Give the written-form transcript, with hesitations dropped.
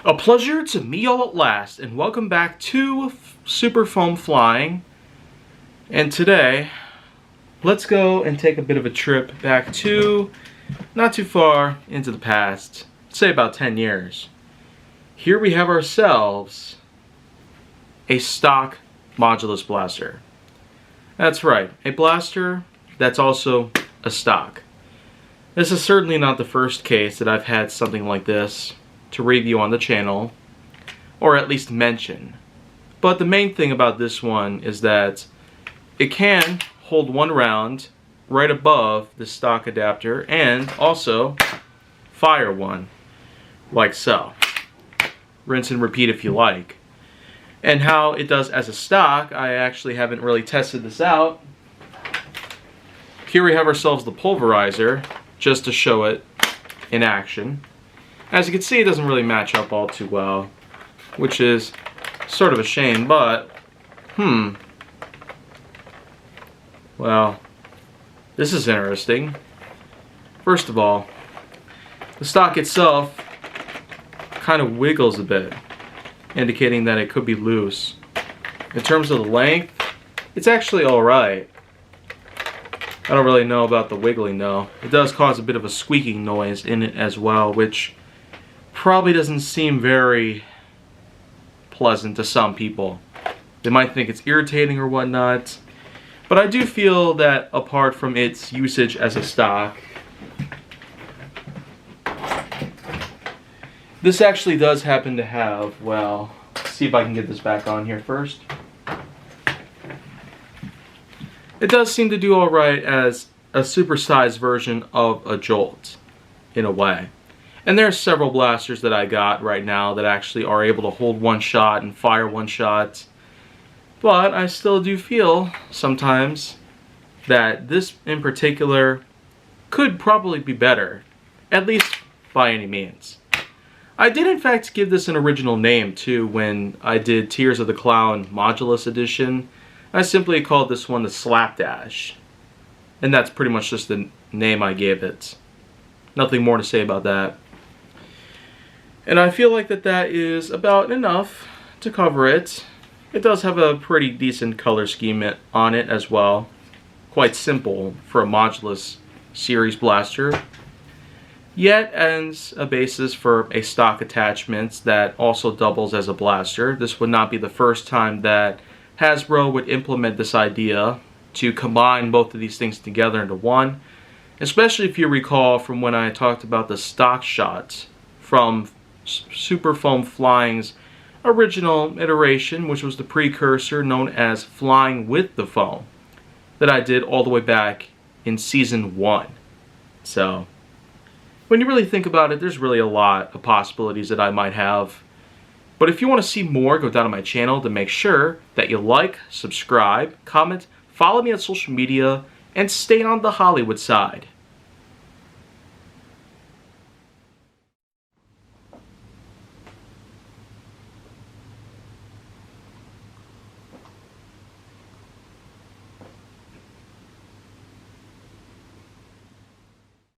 A pleasure to meet y'all at last, and welcome back to Super Foam Flying. And today, let's go and take a bit of a trip back to not too far into the past, say about 10 years. Here we have ourselves a stock modulus blaster. That's right, a blaster that's also a stock. This is certainly not the first case that I've had something like this to review on the channel, or at least mention. But the main thing about this one is that it can hold one round right above the stock adapter and also fire one, like so. Rinse and repeat if you like. And how it does as a stock, I actually haven't really tested this out. Here we have ourselves the pulverizer, just to show it in action. As you can see, it doesn't really match up all too well, which is sort of a shame, but, well, this is interesting. First of all, the stock itself kind of wiggles a bit, indicating that it could be loose. In terms of the length, it's actually alright. I don't really know about the wiggling though. It does cause a bit of a squeaking noise in it as well, which probably doesn't seem very pleasant to some people. They might think it's irritating or whatnot, but I do feel that apart from its usage as a stock, this actually does happen to have, well, let's see if I can get this back on here first. It does seem to do alright as a supersized version of a Jolt, in a way. And there are several blasters that I got right now that actually are able to hold one shot and fire one shot. But I still do feel sometimes that this in particular could probably be better, at least by any means. I did in fact give this an original name too when I did Tears of the Clown Modulus Edition. I simply called this one the Slapdash. And that's pretty much just the name I gave it. Nothing more to say about that. And I feel like that is about enough to cover it. It does have a pretty decent color scheme on it as well. Quite simple for a Modulus series blaster. Yet as a basis for a stock attachment that also doubles as a blaster. This would not be the first time that Hasbro would implement this idea to combine both of these things together into one. Especially if you recall from when I talked about the Stockshot from Super Foam Flying's original iteration, which was the precursor known as Flying with the Foam, that I did all the way back in Season 1. So, when you really think about it, there's really a lot of possibilities that I might have. But if you want to see more, go down to my channel to make sure that you like, subscribe, comment, follow me on social media, and stay on the Hollywood side.